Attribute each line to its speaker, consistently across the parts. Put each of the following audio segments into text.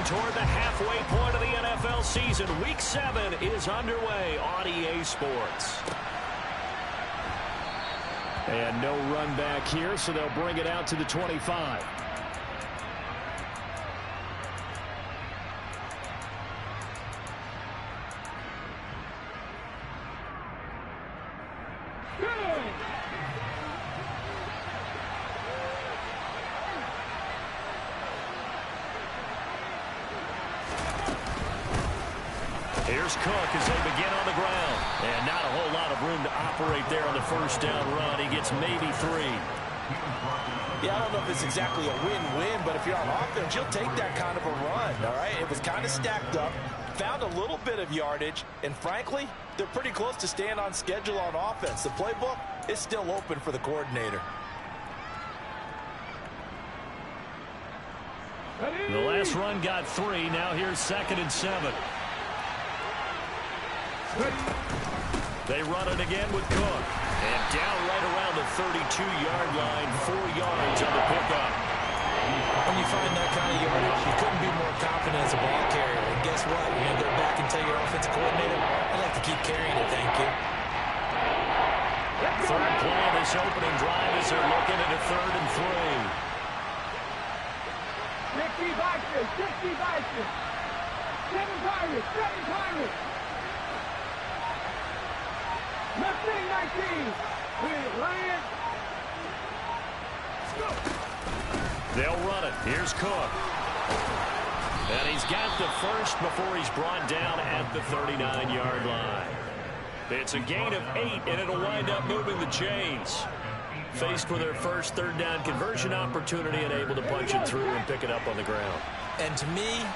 Speaker 1: toward the halfway point of the NFL season. Week 7 is underway on EA Sports. And no run back here, so they'll bring it out to the 25. Here's Cook as they begin on the ground. And not a whole lot of room to operate there on the first down run. He gets maybe 3.
Speaker 2: Yeah, I don't know if it's exactly a win-win, but if you're on offense, you'll take that kind of a run, all right? It was kind of stacked up, found a little bit of yardage, and frankly, they're pretty close to staying on schedule on offense. The playbook is still open for the coordinator.
Speaker 1: The last run got 3. Now here's 2nd and 7. They run it again with Cook. And down right around the 32-yard line, 4 yards on the pickup.
Speaker 2: When you find that kind of yardage, you couldn't be more confident as a ball carrier. And guess what? You're going to go back and tell your offensive coordinator, I'd like to keep carrying it, thank you.
Speaker 1: Third play of this opening drive as they're looking at a 3rd and 3.
Speaker 3: 60 boxes, 60 boxes. 7 Pirates, 7 Pirates. Nothing 19. With Lions.
Speaker 1: They'll run it. Here's Cook. And he's got the first before he's brought down at the 39-yard line. It's a gain of 8, and it'll wind up moving the chains. Faced with their first 3rd down conversion opportunity and able to punch it through and pick it up on the ground.
Speaker 2: And to me,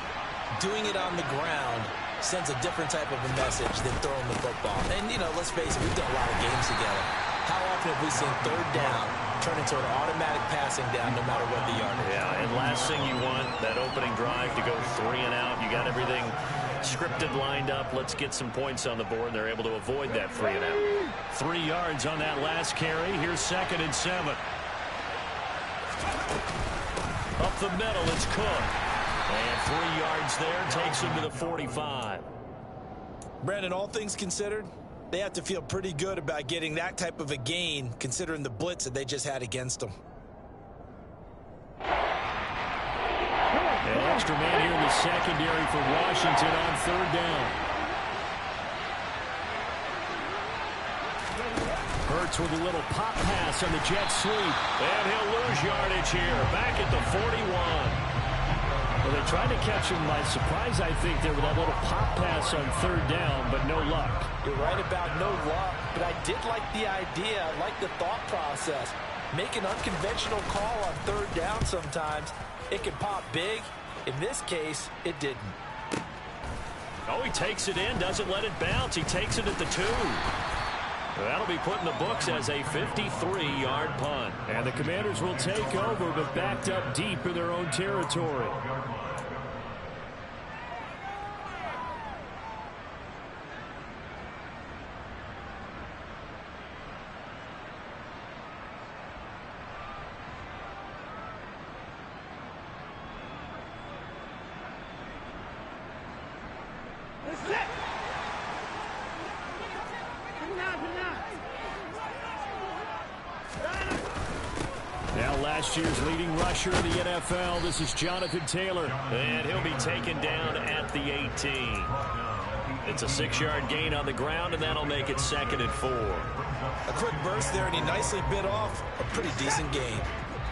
Speaker 2: doing it on the ground sends a different type of a message than throwing the football. And, you know, let's face it, we've done a lot of games together. How often have we seen 3rd down turn into an automatic passing down no matter what the yardage?
Speaker 1: Yeah, and last thing you want, that opening drive to go 3 and out. You got everything scripted, lined up. Let's get some points on the board. They're able to avoid that 3 and out. 3 yards on that last carry. Here's 2nd and 7. Up the middle, it's Cook. And 3 yards there takes him to the 45.
Speaker 2: Brandon, all things considered, they have to feel pretty good about getting that type of a gain considering the blitz that they just had against them.
Speaker 1: An extra man here in the secondary for Washington on 3rd down. Hurts with a little pop pass on the jet sweep. And he'll lose yardage here. Back at the 41. Well, they tried to catch him by surprise, I think, there with that little pop pass on 3rd down, but no luck.
Speaker 2: You're right about no luck, but I did like the idea. I like the thought process. Make an unconventional call on 3rd down sometimes. It can pop big. In this case, it didn't.
Speaker 1: Oh, he takes it in, doesn't let it bounce. He takes it at the 2. That'll be put in the books as a 53-yard punt. And the Commanders will take over, but backed up deep in their own territory. Now last year's leading rusher in the NFL, this is Jonathan Taylor. And he'll be taken down at the 18. It's a 6-yard gain on the ground, and that'll make it 2nd and 4.
Speaker 2: A quick burst there, and he nicely bit off a pretty decent gain.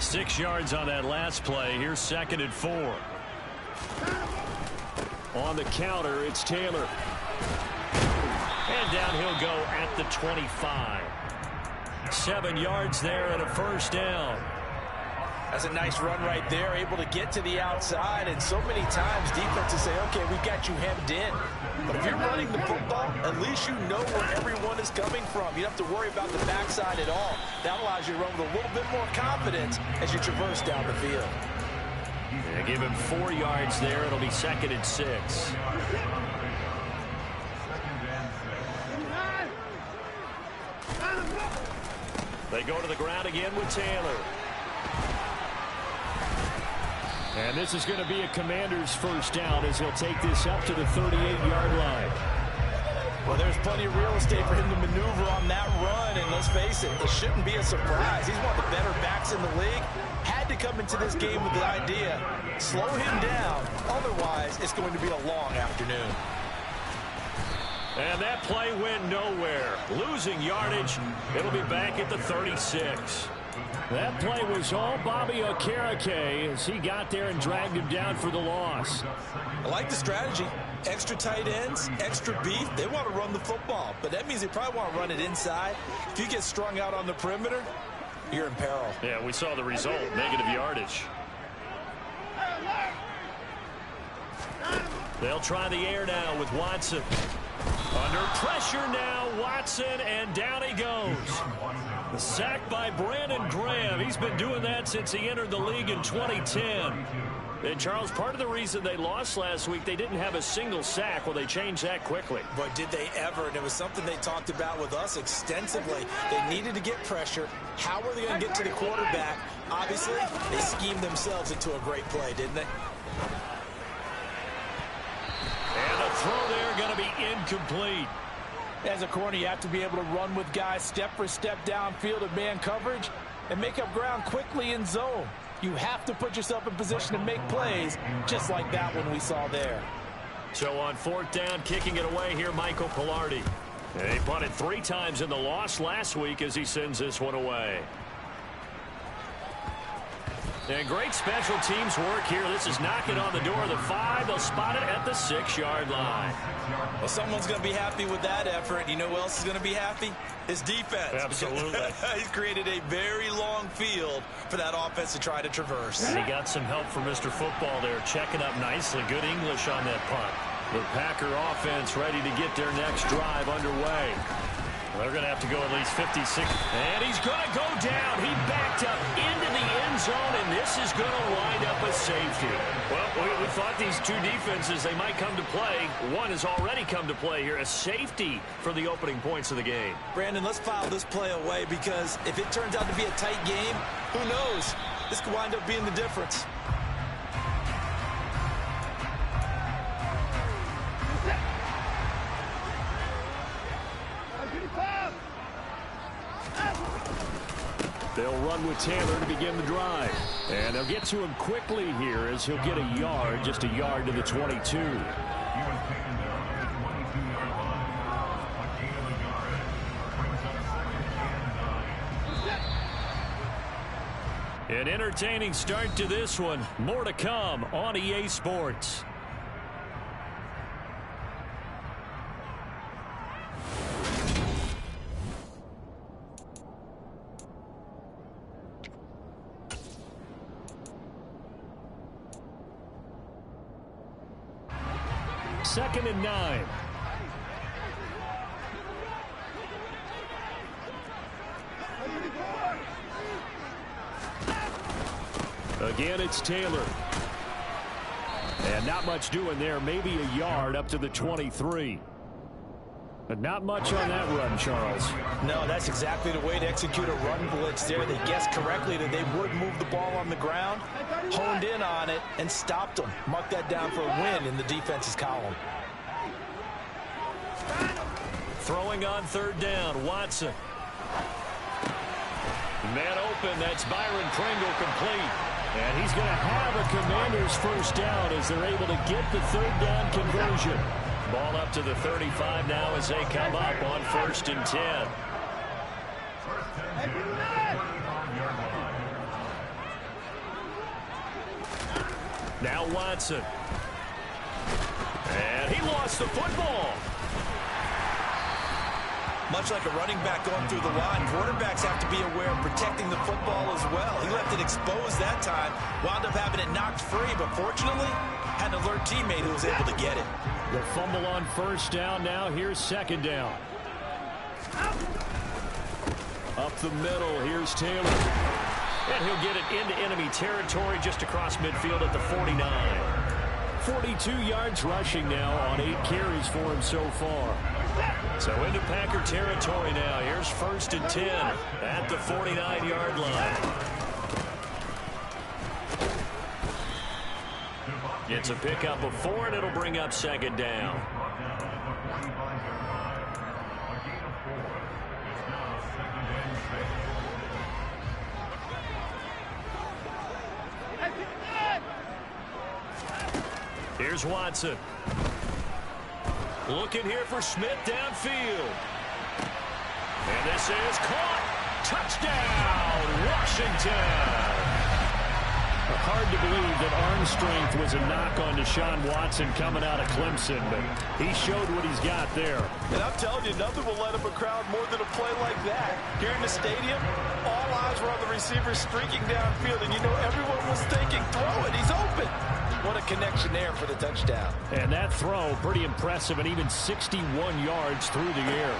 Speaker 1: 6 yards on that last play. Here's 2nd and 4. On the counter, it's Taylor. And down he'll go at the 25. 7 yards there and a first down.
Speaker 2: That's a nice run right there, able to get to the outside, and so many times defenses say, okay, we've got you hemmed in. But if you're running the football, at least you know where everyone is coming from. You don't have to worry about the backside at all. That allows you to run with a little bit more confidence as you traverse down the field.
Speaker 1: Yeah, give him 4 yards there. It'll be 2nd and 6. They go to the ground again with Taylor. And this is going to be a Commander's first down as he'll take this up to the 38-yard line.
Speaker 2: Well, there's plenty of real estate for him to maneuver on that run, and let's face it, this shouldn't be a surprise. He's one of the better backs in the league. Had to come into this game with the idea, slow him down, otherwise it's going to be a long afternoon.
Speaker 1: And that play went nowhere. Losing yardage, it'll be back at the 36. That play was all Bobby Okereke as he got there and dragged him down for the loss.
Speaker 2: I like the strategy. Extra tight ends, extra beef. They want to run the football, but that means they probably want to run it inside. If you get strung out on the perimeter, you're in peril.
Speaker 1: Yeah, we saw the result, negative yardage. They'll try the air now with Watson. Under pressure now, Watson, and down he goes. The sack by Brandon Graham. He's been doing that since he entered the league in 2010. And, Charles, part of the reason they lost last week, they didn't have a single sack. Well, they changed that quickly.
Speaker 2: But did they ever? And it was something they talked about with us extensively. They needed to get pressure. How were they going to get to the quarterback? Obviously, they schemed themselves into a great play, didn't they?
Speaker 1: And a throw there going to be incomplete.
Speaker 4: As a corner, you have to be able to run with guys step for step downfield of man coverage and make up ground quickly in zone. You have to put yourself in position to make plays, just like that one we saw there.
Speaker 1: So on fourth down, kicking it away here, Michael Pilardi. And he punted 3 times in the loss last week as he sends this one away. And great special teams work here. This is knocking on the door of the 5. They'll spot it at the 6-yard line.
Speaker 2: Well, someone's going to be happy with that effort. You know who else is going to be happy? His defense.
Speaker 1: Absolutely.
Speaker 2: He's created a very long field for that offense to try to traverse.
Speaker 1: And he got some help from Mr. Football there, checking up nicely. Good English on that punt. The Packer offense ready to get their next drive underway. They're going to have to go at least 56. And he's going to go down. He backed up into the end zone, and this is going to wind up a safety. Well, we thought these two defenses, they might come to play. One has already come to play here, a safety for the opening points of the game.
Speaker 2: Brandon, let's file this play away because if it turns out to be a tight game, who knows? This could wind up being the difference.
Speaker 1: They'll run with Taylor to begin the drive. And they'll get to him quickly here as he'll get a yard, just a yard to the 22. An entertaining start to this one. More to come on EA Sports. Second and 9. Again, it's Taylor. And not much doing there. Maybe a yard up to the 23. But not much on that run, Charles.
Speaker 2: No, that's exactly the way to execute a run blitz there. They guessed correctly that they would move the ball on the ground, honed in on it, and stopped them. Mark that down for a win in the defense's column.
Speaker 1: Throwing on third down, Watson. Man open, that's Byron Pringle complete. And he's going to have a Commander's first down as they're able to get the third down conversion. Ball up to the 35 now as they come up on 1st and 10. Now Watson. And he lost the football.
Speaker 2: Much like a running back going through the line, quarterbacks have to be aware of protecting the football as well. He left it exposed that time, wound up having it knocked free, but fortunately, had an alert teammate who was able to get it.
Speaker 1: The fumble on first down now. Here's second down. Up the middle, here's Taylor. And he'll get it into enemy territory just across midfield at the 49. 42 yards rushing now on 8 carries for him so far. So into Packer territory now. Here's 1st and 10 at the 49-yard line. It's a pickup of 4, and it'll bring up second down. Here's Watson. Looking here for Smith downfield. And this is caught. Touchdown, Washington. Hard to believe that arm strength was a knock on Deshaun Watson coming out of Clemson, but he showed what he's got there.
Speaker 2: And I'm telling you, nothing will let up a crowd more than a play like that. Here in the stadium, all eyes were on the receiver streaking downfield, and you know everyone was thinking, throw it, he's open. What a connection there for the touchdown.
Speaker 1: And that throw, pretty impressive, and even 61 yards through the air.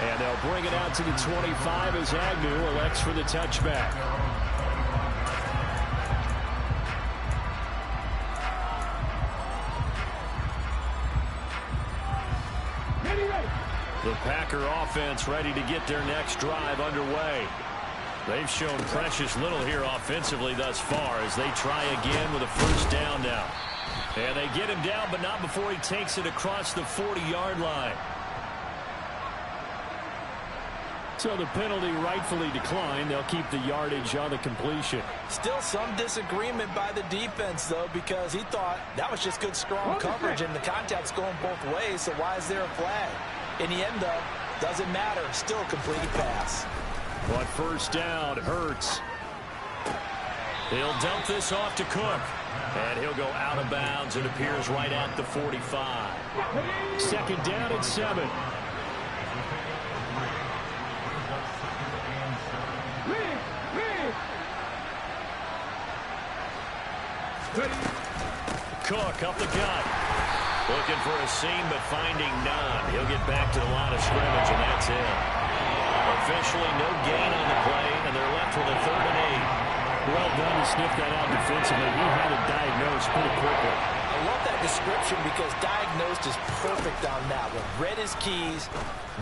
Speaker 1: And they'll bring it out to the 25 as Agnew elects for the touchback. The Packer offense ready to get their next drive underway. They've shown precious little here offensively thus far as they try again with a first down now. And they get him down, but not before he takes it across the 40-yard line. So the penalty rightfully declined. They'll keep the yardage on the completion.
Speaker 4: Still some disagreement by the defense, though, because he thought that was just good, strong coverage, and the contact's going both ways, so why is there a flag? In the end, though, doesn't matter. Still a completed pass.
Speaker 1: But first down, Hurts. He'll dump this off to Cook. And he'll go out of bounds. It appears right at the 45. Second down and 7. Cook up the gut. Looking for a seam, but finding none. He'll get back to the line of scrimmage, and that's it. Officially no gain on the play, and they're left with a 3rd and 8. Well done to sniff that out defensively. He had it diagnosed pretty quickly.
Speaker 4: I love that description because diagnosed is perfect on that one. Read his keys,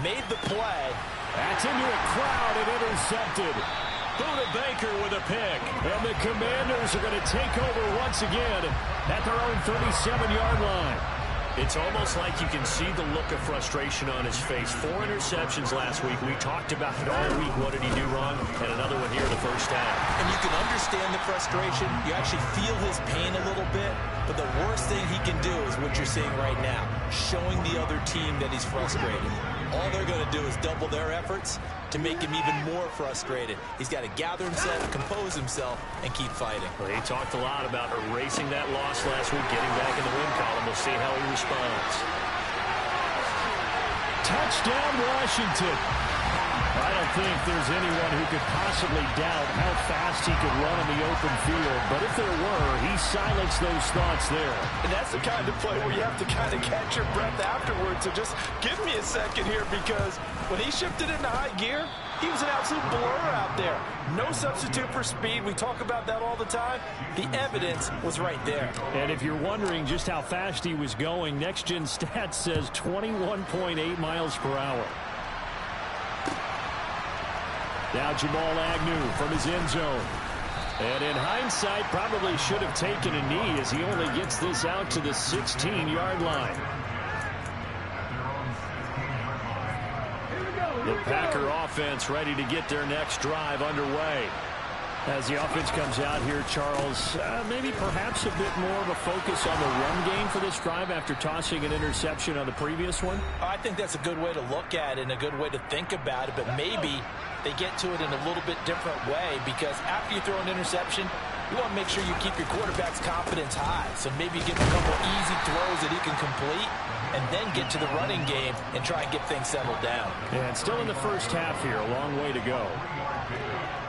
Speaker 4: made the play.
Speaker 1: That's into a crowd and intercepted. Buda Baker with a pick. And the Commanders are going to take over once again at their own 37-yard line. It's almost like you can see the look of frustration on his face. 4 interceptions last week. We talked about it all week. What did he do wrong? And another one here in the first half.
Speaker 2: And you can understand the frustration. You actually feel his pain a little bit. But the worst thing he can do is what you're seeing right now, showing the other team that he's frustrated. All they're going to do is double their efforts to make him even more frustrated. He's got to gather himself, compose himself, and keep fighting.
Speaker 1: Well, he talked a lot about erasing that loss last week, getting back in the win column. We'll see how he responds. Touchdown, Washington. I don't think there's anyone who could possibly doubt how fast he could run on the open field. But if there were, he silenced those thoughts there.
Speaker 2: And that's the kind of play where you have to kind of catch your breath afterwards. So just give me a second here, because when he shifted into high gear, he was an absolute blur out there. No substitute for speed. We talk about that all the time. The evidence was right there.
Speaker 1: And if you're wondering just how fast he was going, Next Gen Stats says 21.8 miles per hour. Now Jamal Agnew from his end zone. And in hindsight, probably should have taken a knee as he only gets this out to the 16-yard line. The Packer offense ready to get their next drive underway. As the offense comes out here, Charles, maybe perhaps a bit more of a focus on the run game for this drive after tossing an interception on the previous one?
Speaker 4: I think that's a good way to look at it and a good way to think about it, but maybe they get to it in a little bit different way, because after you throw an interception, you want to make sure you keep your quarterback's confidence high. So maybe give him a couple easy throws that he can complete and then get to the running game and try and get things settled down.
Speaker 1: And still in the first half here, a long way to go.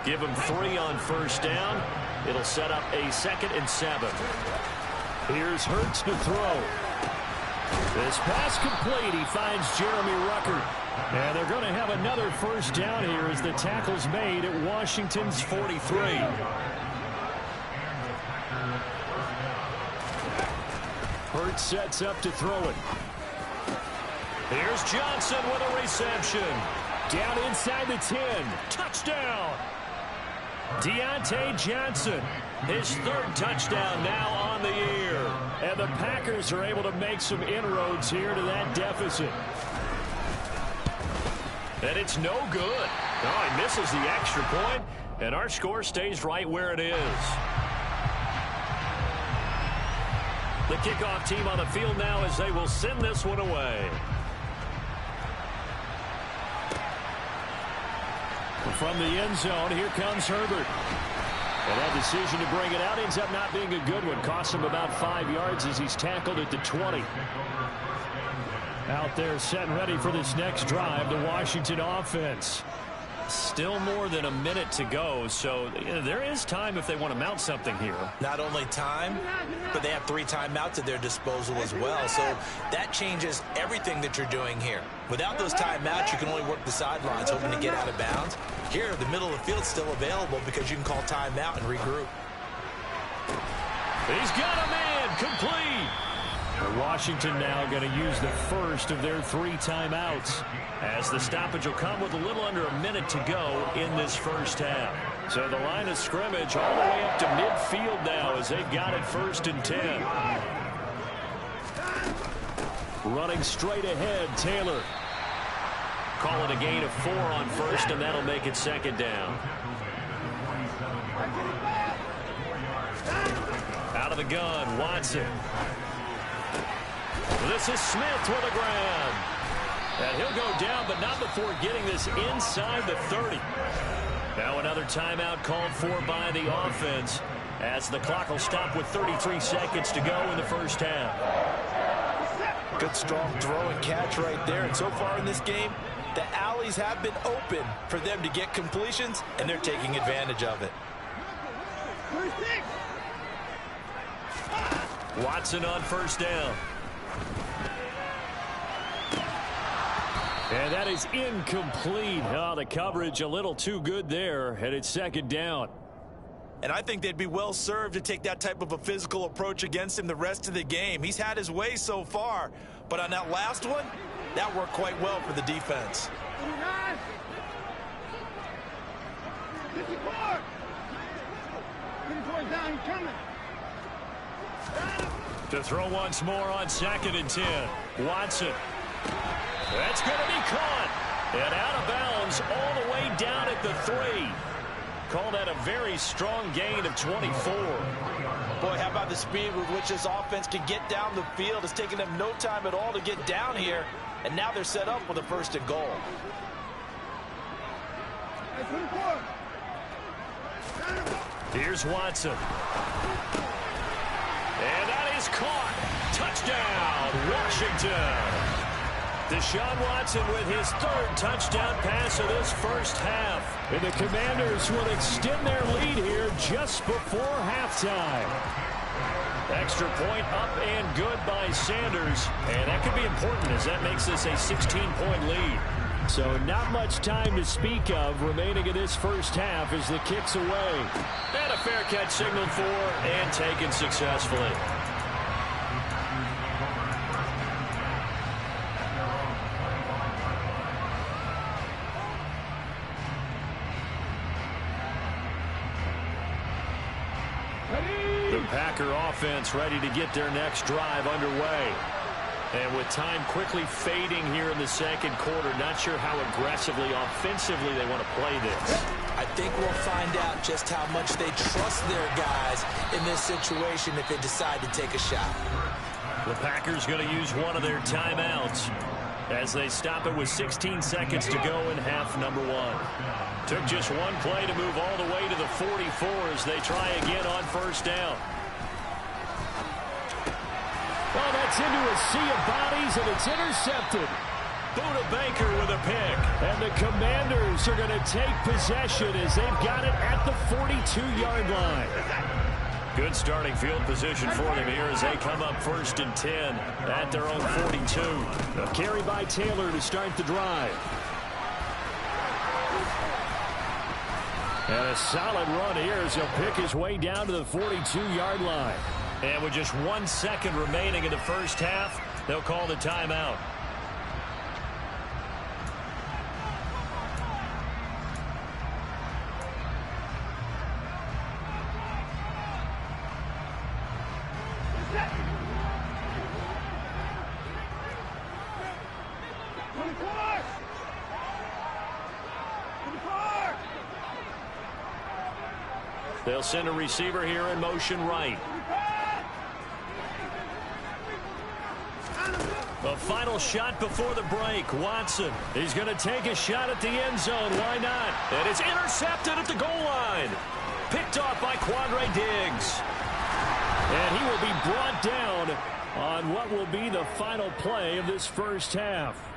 Speaker 1: Give him 3 on first down. It'll set up a 2nd and 7. Here's Hurts to throw. This pass complete. He finds Jeremy Ruckert. And they're going to have another first down here as the tackle's made at Washington's 43. Hurts sets up to throw it. Here's Johnson with a reception. Down inside the 10. Touchdown. Deontay Johnson, his third touchdown now on the year. And the Packers are able to make some inroads here to that deficit. And it's no good. Oh, he misses the extra point, and our score stays right where it is. The kickoff team on the field now as they will send this one away. From the end zone, here comes Herbert. And that decision to bring it out ends up not being a good one. Costs him about 5 yards as he's tackled at the 20. Out there set and ready for this next drive, the Washington offense. Still more than a minute to go, so there is time if they want to mount something here.
Speaker 2: Not only time, but they have 3 timeouts at their disposal as well, so that changes everything that you're doing here. Without those timeouts, you can only work the sidelines, hoping to get out of bounds. Here, the middle of the field's still available because you can call timeout and regroup.
Speaker 1: He's got a man, complete. Washington now going to use the first of their 3 timeouts, as the stoppage will come with a little under a minute to go in this first half. So the line of scrimmage all the way up to midfield now as they've got it 1st and 10. Running straight ahead, Taylor. Call it a gain of 4 on first, and that'll make it 2nd down. Out of the gun, Watson. This is Smith with a grab. And he'll go down, but not before getting this inside the 30. Now another timeout called for by the offense, as the clock will stop with 33 seconds to go in the first half.
Speaker 2: Good strong throw and catch right there. And so far in this game, the alleys have been open for them to get completions, and they're taking advantage of it.
Speaker 1: Watson on 1st down. And that is incomplete. Oh, the coverage a little too good there, and it's 2nd down.
Speaker 2: And I think they'd be well served to take that type of a physical approach against him the rest of the game. He's had his way so far, but on that last one, that worked quite well for the defense.
Speaker 1: To throw once more on 2nd and 10. Watson. That's going to be caught. And out of bounds all the way down at the 3. Call that a very strong gain of 24.
Speaker 2: Boy, how about the speed with which this offense can get down the field? It's taken them no time at all to get down here. And now they're set up with a 1st and goal.
Speaker 1: Here's Watson. And that is caught. Touchdown, Washington. Deshaun Watson with his 3rd touchdown pass of this first half. And the Commanders will extend their lead here just before halftime. Extra point up and good by Sanders. And that could be important as that makes this a 16-point lead. So not much time to speak of remaining in this first half as the kick's away. And a fair catch signaled for and taken successfully. The Packer offense ready to get their next drive underway. And with time quickly fading here in the 2nd quarter, not sure how aggressively, offensively they want to play this.
Speaker 2: I think we'll find out just how much they trust their guys in this situation if they decide to take a shot.
Speaker 1: The Packers going to use one of their timeouts as they stop it with 16 seconds to go in half number 1. Took just one play to move all the way to the 44 as they try again on 1st down. Oh, that's into a sea of bodies, and it's intercepted. Buda Baker with a pick. And the Commanders are going to take possession as they've got it at the 42-yard line. Good starting field position for them here as they come up 1st and 10 at their own 42. A carry by Taylor to start the drive. And a solid run here as he'll pick his way down to the 42-yard line. And with just 1 second remaining in the first half, they'll call the timeout. They'll send a receiver here in motion right. A final shot before the break. Watson, he's going to take a shot at the end zone. Why not? And it's intercepted at the goal line. Picked off by Quandre Diggs. And he will be brought down on what will be the final play of this first half.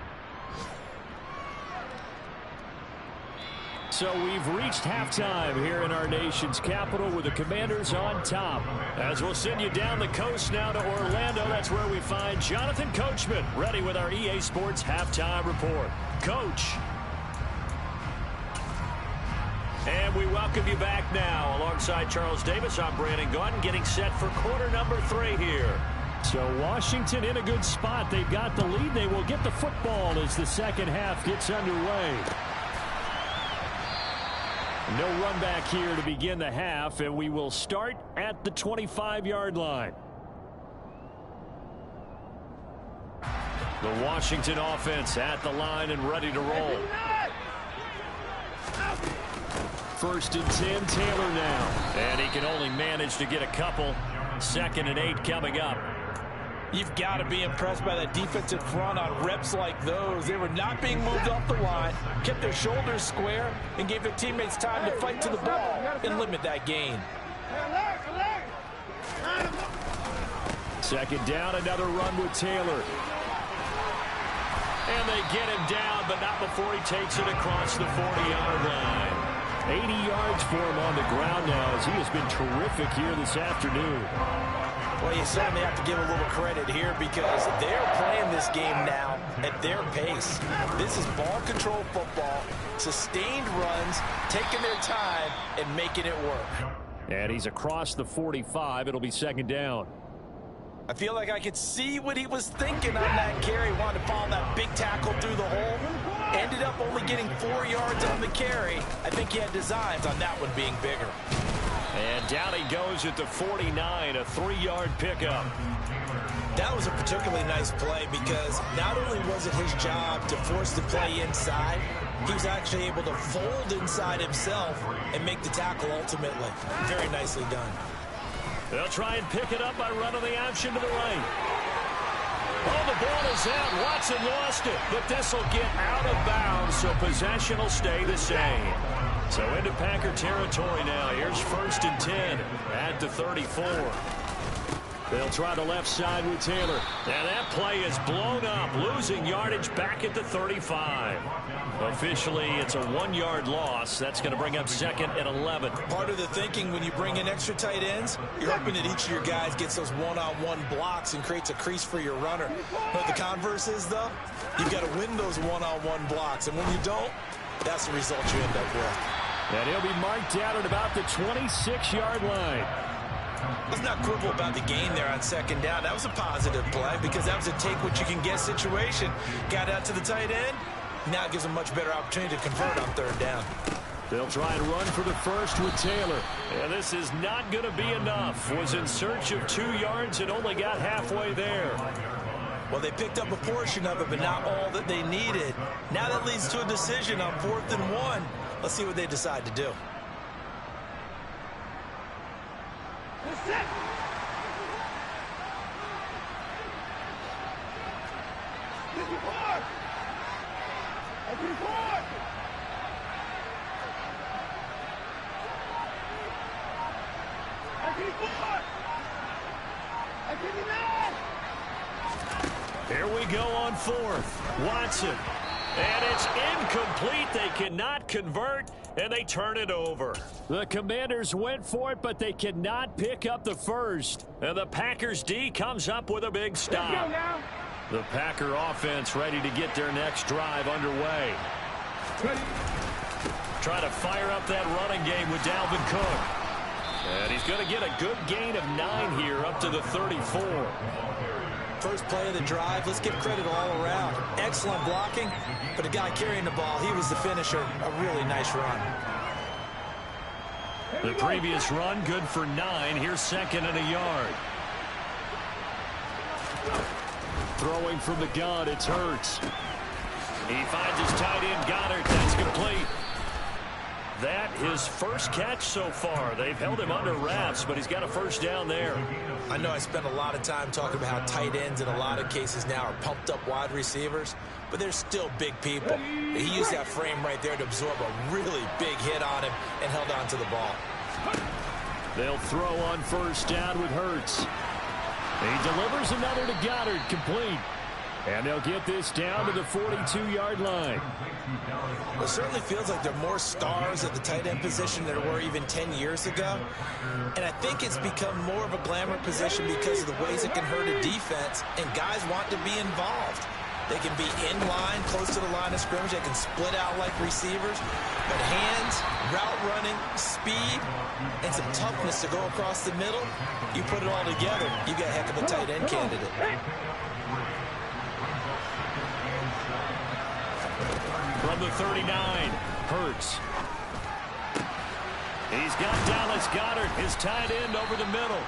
Speaker 1: So we've reached halftime here in our nation's capital with the Commanders on top. As we'll send you down the coast now to Orlando, that's where we find Jonathan Coachman ready with our EA Sports halftime report. Coach. And we welcome you back now. Alongside Charles Davis, I'm Brandon Gaudin, getting set for quarter number 3 here. So Washington in a good spot. They've got the lead. They will get the football as the second half gets underway. No run back here to begin the half, and we will start at the 25-yard line. The Washington offense at the line and ready to roll. First and 10, Taylor now. And he can only manage to get a couple. 2nd and 8 coming up.
Speaker 4: You've got to be impressed by that defensive front on reps like those. They were not being moved off the line, kept their shoulders square, and gave their teammates time to fight to the ball and limit that gain.
Speaker 1: 2nd down, another run with Taylor. And they get him down, but not before he takes it across the 40-yard line. 80 yards for him on the ground now as he has been terrific here this afternoon.
Speaker 2: Well, you certainly have to give a little credit here because they're playing this game now at their pace. This is ball control football, sustained runs, taking their time and making it work.
Speaker 1: And he's across the 45. It'll be 2nd down.
Speaker 2: I feel like I could see what he was thinking on that carry. Wanted to follow that big tackle through the hole. Ended up only getting 4 yards on the carry. I think he had designs on that one being bigger.
Speaker 1: And down he goes at the 49, a 3-yard pickup.
Speaker 2: That was a particularly nice play because not only was it his job to force the play inside, he was actually able to fold inside himself and make the tackle ultimately. Very nicely done.
Speaker 1: They'll try and pick it up by running the option to the right. Oh, the ball is out. Watson lost it, but this will get out of bounds, so possession will stay the same. So into Packer territory now. Here's 1st and 10 at the 34. They'll try the left side with Taylor. And that play is blown up, losing yardage back at the 35. Officially, it's a 1-yard loss. That's going to bring up 2nd and 11.
Speaker 2: Part of the thinking when you bring in extra tight ends, you're hoping that each of your guys gets those one-on-one blocks and creates a crease for your runner. But the converse is, though, you've got to win those one-on-one blocks. And when you don't, that's the result you end up with.
Speaker 1: And he'll be marked down at about the 26-yard line.
Speaker 2: Let's not quibble about the gain there on 2nd down. That was a positive play because that was a take-what-you-can-get situation. Got out to the tight end. Now it gives them a much better opportunity to convert on 3rd down.
Speaker 1: They'll try and run for the first with Taylor. And this is not going to be enough. Was in search of 2 yards and only got halfway there.
Speaker 2: Well, they picked up a portion of it, but not all that they needed. Now that leads to a decision on 4th and 1. Let's see what they decide to do.
Speaker 1: Here we go on 4th. Watson. And it's incomplete. They cannot convert, and they turn it over. The Commanders went for it, but they cannot pick up the first. And the Packers D comes up with a big stop. The Packer offense ready to get their next drive underway. Try to fire up that running game with Dalvin Cook. And he's going to get a good gain of 9 here up to the 34.
Speaker 2: First play of the drive, let's give credit all around. Excellent blocking, but the guy carrying the ball, he was the finisher. A really nice run.
Speaker 1: The previous run, good for 9. Here's 2nd and a yard. Throwing from the gun, it's Hurts. He finds his tight end, Goddard. That's complete. That his first catch so far. They've held him under wraps, but he's got a first down there.
Speaker 2: I know I spent a lot of time talking about how tight ends in a lot of cases now are pumped up wide receivers, but they're still big people. He used that frame right there to absorb a really big hit on him and held on to the ball.
Speaker 1: They'll throw on first down with Hurts. He delivers another to Goddard, complete. And they'll get this down to the 42-yard line.
Speaker 2: It certainly feels like there are more stars at the tight end position than there were even 10 years ago. And I think it's become more of a glamour position because of the ways it can hurt a defense, and guys want to be involved. They can be in line, close to the line of scrimmage. They can split out like receivers. But hands, route running, speed, and some toughness to go across the middle, you put it all together, you got a heck of a tight end candidate.
Speaker 1: From the 39, Hurts. He's got Dallas Goedert, his tight end, over the middle.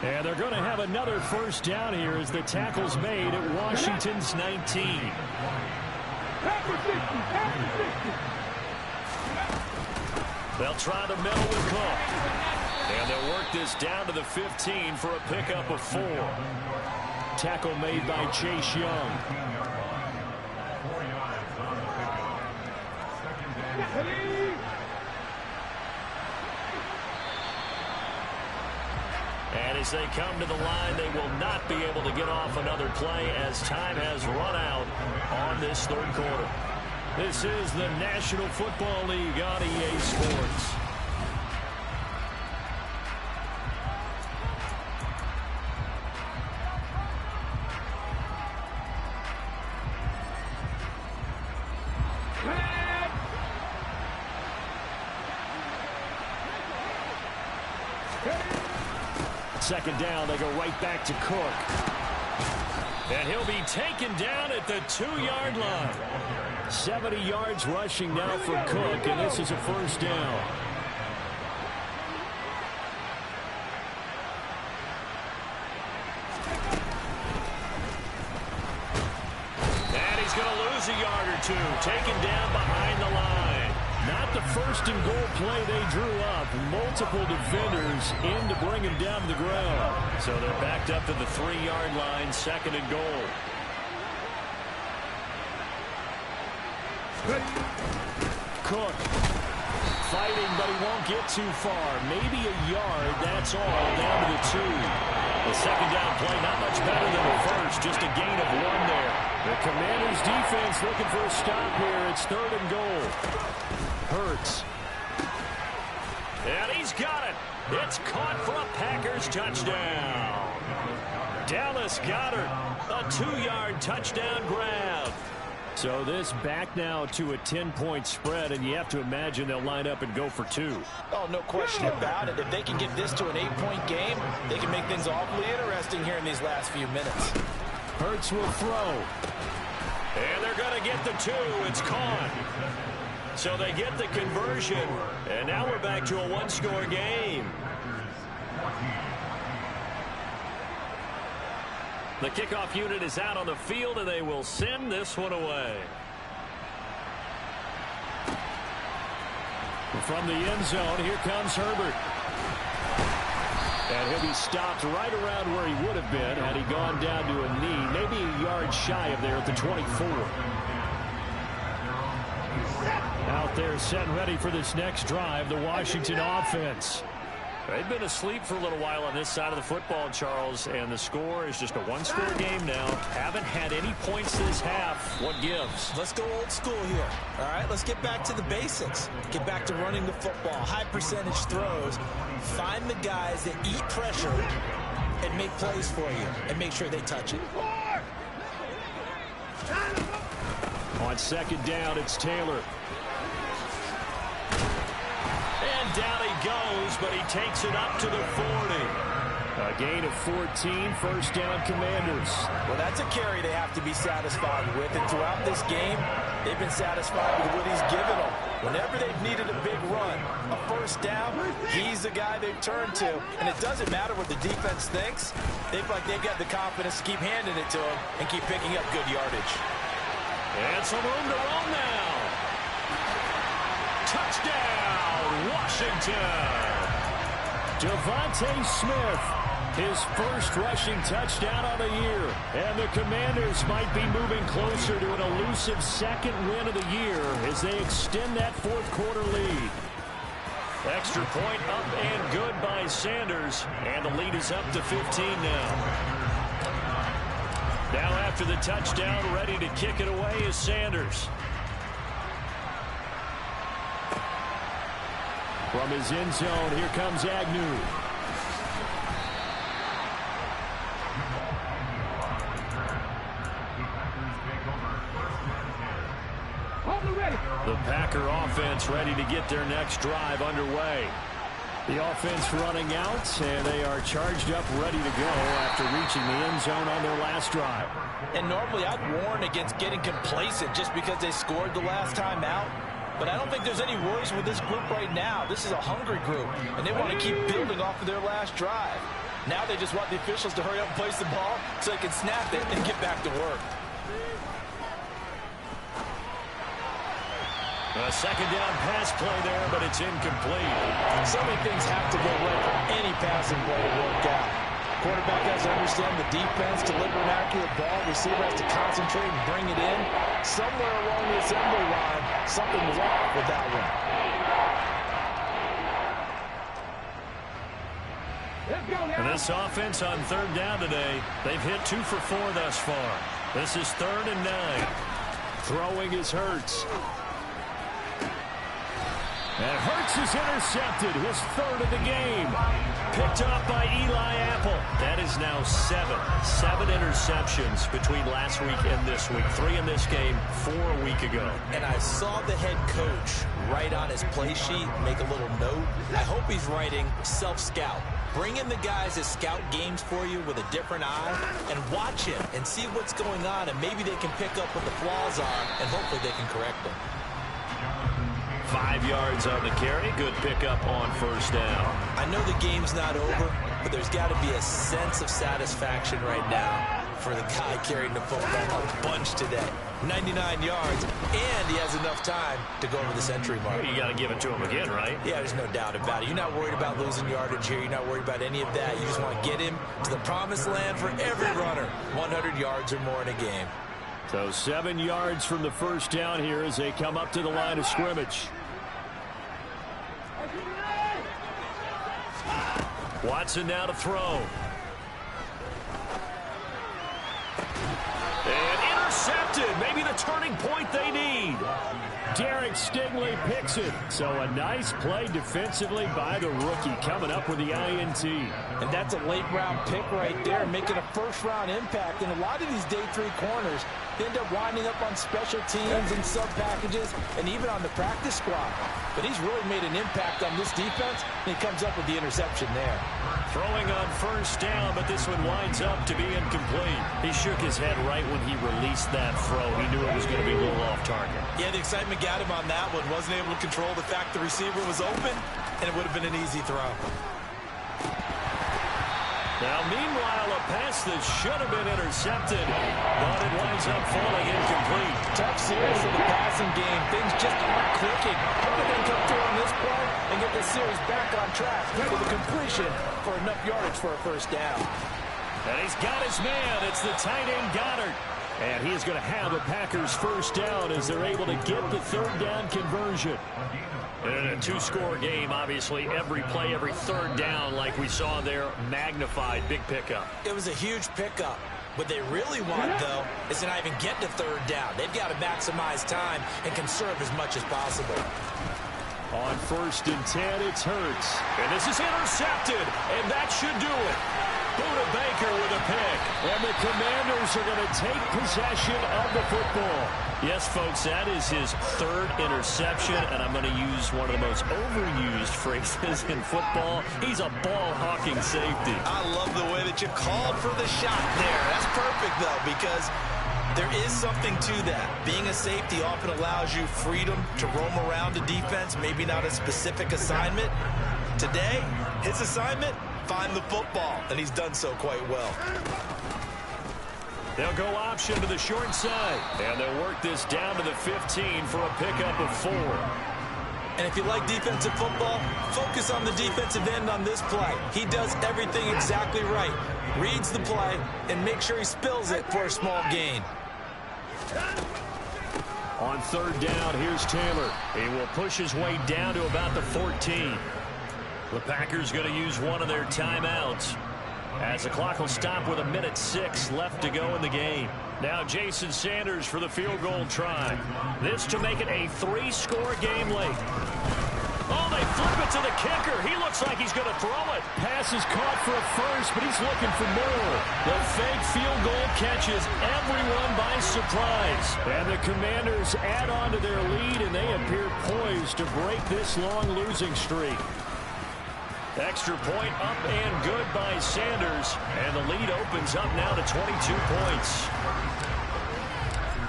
Speaker 1: And they're going to have another first down here as the tackle's made at Washington's 19. They'll try the middle with Cook. And they'll work this down to the 15 for a pickup of 4. Tackle made by Chase Young. And as they come to the line, they will not be able to get off another play as time has run out on this third quarter. This is the National Football League on EA Sports. Second down, they go right back to Cook. And he'll be taken down at the 2-yard line. 70 yards rushing now for Cook, and this is a first down. And he's going to lose a yard or two, taken down behind the line. Not the first and goal play they drew up. Multiple defenders in to bring him down to the ground. So they're backed up to the 3-yard line, second and goal. Cook fighting, but he won't get too far. Maybe a yard, that's all, down to the 2. The second down play, not much better than the first, just a gain of 1 there. The Commanders' defense looking for a stop here. It's third and goal. Hurts. And he's got it. It's caught for a Packers touchdown. Dallas Goedert, a 2-yard touchdown grab. So this back now to a 10-point spread, and you have to imagine they'll line up and go for 2.
Speaker 2: Oh, no question about it. If they can get this to an 8-point game, they can make things awfully interesting here in these last few minutes.
Speaker 1: Hurts will throw. And they're going to get the 2. It's caught. So they get the conversion, and now we're back to a 1-score game. The kickoff unit is out on the field, and they will send this one away. From the end zone, here comes Herbert. And he'll be stopped right around where he would have been had he gone down to a knee, maybe a yard shy of there at the 24. Out there set and ready for this next drive, the Washington offense. They've been asleep for a little while on this side of the football, Charles, and the score is just a 1-score game now. Haven't had any points this half. What gives?
Speaker 2: Let's go old school here. All right, let's get back to the basics. Get back to running the football, high percentage throws. Find the guys that eat pressure and make plays for you and make sure they touch it.
Speaker 1: On second down, it's Taylor. And down he goes, but he takes it up to the 40. A gain of 14, first down Commanders.
Speaker 2: Well, that's a carry they have to be satisfied with. And throughout this game, they've been satisfied with what he's given them. Whenever they've needed a big run, a first down, he's the guy they've turned to. And it doesn't matter what the defense thinks. They feel like they've got the confidence to keep handing it to him and keep picking up good yardage.
Speaker 1: And some room to run now. Touchdown, Washington. Devontae Smith, his first rushing touchdown on the year. And the Commanders might be moving closer to an elusive second win of the year as they extend that fourth quarter lead. Extra point up and good by Sanders. And the lead is up to 15 now. Now after the touchdown, ready to kick it away is Sanders. From his end zone, here comes Agnew. The Packer offense ready to get their next drive underway. The offense running out, and they are charged up, ready to go after reaching the end zone on their last drive.
Speaker 4: And normally I'd warn against getting complacent just because they scored the last time out. But I don't think there's any worries with this group right now. This is a hungry group, and they want to keep building off of their last drive. Now they just want the officials to hurry up and place the ball so they can snap it and get back to work.
Speaker 1: A second down pass play there, but it's incomplete.
Speaker 4: So many things have to go right for any passing play to work out. Quarterback has to understand the defense, deliver an accurate ball. Receiver has to concentrate and bring it in. Somewhere along the assembly line, something was off with that one.
Speaker 1: And this offense on third down today, they've hit 2 for 4 thus far. This is 3rd and 9. Throwing is Hurts. And Hurts is intercepted, his 3rd of the game. Picked up by Eli Apple. That is now 7 interceptions between last week and this week. 3 in this game, 4 a week ago.
Speaker 2: And I saw the head coach write on his play sheet, make a little note. I hope he's writing self-scout. Bring in the guys that scout games for you with a different eye and watch him and see what's going on, and maybe they can pick up what the flaws are, and hopefully they can correct them.
Speaker 1: 5 yards on the carry. Good pickup on first down.
Speaker 2: I know the game's not over, but there's got to be a sense of satisfaction right now for the guy carrying the football a bunch today. 99 yards, and he has enough time to go over the century mark.
Speaker 1: You got to give it to him again, right?
Speaker 2: Yeah, there's no doubt about it. You're not worried about losing yardage here. You're not worried about any of that. You just want to get him to the promised land for every runner. 100 yards or more in a game.
Speaker 1: So 7 yards from the first down here as they come up to the line of scrimmage. Watson now to throw. And intercepted. Maybe the turning point they need. Derek Stingley picks it. So a nice play defensively by the rookie, coming up with the INT.
Speaker 4: And that's a late-round pick right there, making a first-round impact. And a lot of these day 3 corners, they end up winding up on special teams and sub-packages and even on the practice squad. But he's really made an impact on this defense, and he comes up with the interception there.
Speaker 1: Throwing on first down, but this one winds up to be incomplete. He shook his head right when he released that throw. He knew it was going to be a little off target.
Speaker 2: Yeah, the excitement got him on that one. Wasn't able to control the fact the receiver was open, and it would have been an easy throw.
Speaker 1: Now, meanwhile, a pass that should have been intercepted, but it winds up falling incomplete.
Speaker 4: Tough series for the passing game. Things just aren't clicking. How did they come through on this play and get the series back on track with a completion for enough yardage for a first down?
Speaker 1: And he's got his man. It's the tight end Goddard. And he is going to have a Packers first down as they're able to get the third down conversion. And in a 2-score game, obviously, every play, every third down, like we saw there, magnified. Big pickup.
Speaker 2: It was a huge pickup. What they really want, though, is to not even get to third down. They've got to maximize time and conserve as much as possible.
Speaker 1: On 1st and 10, it's Hurts. And this is intercepted, and that should do it. Buda Baker with a pick. And the Commanders are going to take possession of the football. Yes, folks, that is his 3rd interception, and I'm going to use one of the most overused phrases in football. He's a ball-hawking safety.
Speaker 2: I love the way that you called for the shot there. That's perfect, though, because there is something to that. Being a safety often allows you freedom to roam around the defense, maybe not a specific assignment. Today, his assignment, find the football, and he's done so quite well.
Speaker 1: They'll go option to the short side, and they'll work this down to the 15 for a pickup of 4.
Speaker 4: And if you like defensive football, focus on the defensive end on this play. He does everything exactly right. Reads the play and makes sure he spills it for a small gain.
Speaker 1: On third down, here's Taylor. He will push his way down to about the 14. The Packers going to use one of their timeouts, as the clock will stop with 1:06 left to go in the game. Now Jason Sanders for the field goal try. This to make it a 3-score game late. Oh, they flip it to the kicker. He looks like he's going to throw it. Pass is caught for a first, but he's looking for more. The fake field goal catches everyone by surprise. And the Commanders add on to their lead, and they appear poised to break this long losing streak. Extra point up and good by Sanders, and the lead opens up now to 22 points.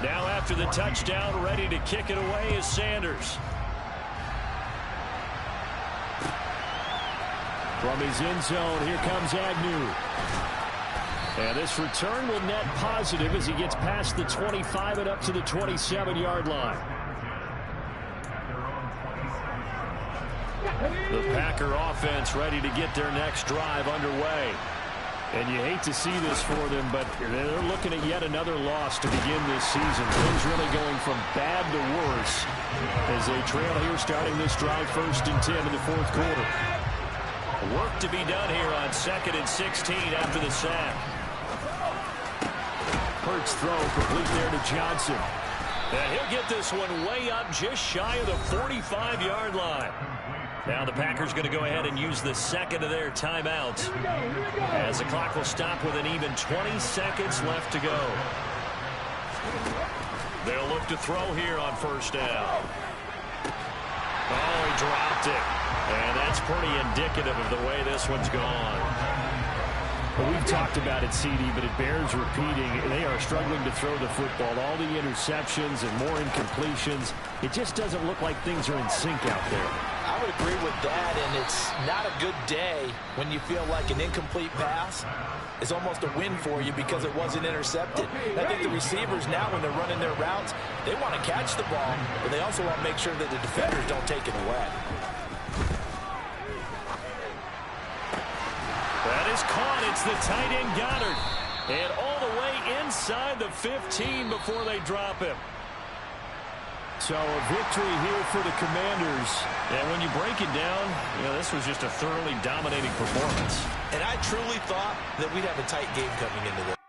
Speaker 1: Now after the touchdown, ready to kick it away is Sanders. From his end zone, here comes Agnew. And this return will net positive as he gets past the 25 and up to the 27-yard line. The Packer offense ready to get their next drive underway. And you hate to see this for them, but they're looking at yet another loss to begin this season. Things really going from bad to worse as they trail here starting this drive 1st and 10 in the 4th quarter. Work to be done here on 2nd and 16 after the sack. Hurts throw complete there to Johnson. And he'll get this one way up just shy of the 45-yard line. Now the Packers going to go ahead and use the second of their timeouts, as the clock will stop with an even 20 seconds left to go. They'll look to throw here on 1st down. Oh, he dropped it. And that's pretty indicative of the way this one's gone. Well, we've talked about it, CD, but it bears repeating. They are struggling to throw the football. All the interceptions and more incompletions. It just doesn't look like things are in sync out there.
Speaker 2: I would agree with that, and it's not a good day when you feel like an incomplete pass is almost a win for you because it wasn't intercepted. I think the receivers now, when they're running their routes, they want to catch the ball, but they also want to make sure that the defenders don't take it away.
Speaker 1: That is caught. It's the tight end Goddard. And all the way inside the 15 before they drop him. So a victory here for the Commanders. And when you break it down, this was just a thoroughly dominating performance.
Speaker 2: And I truly thought that we'd have a tight game coming into this.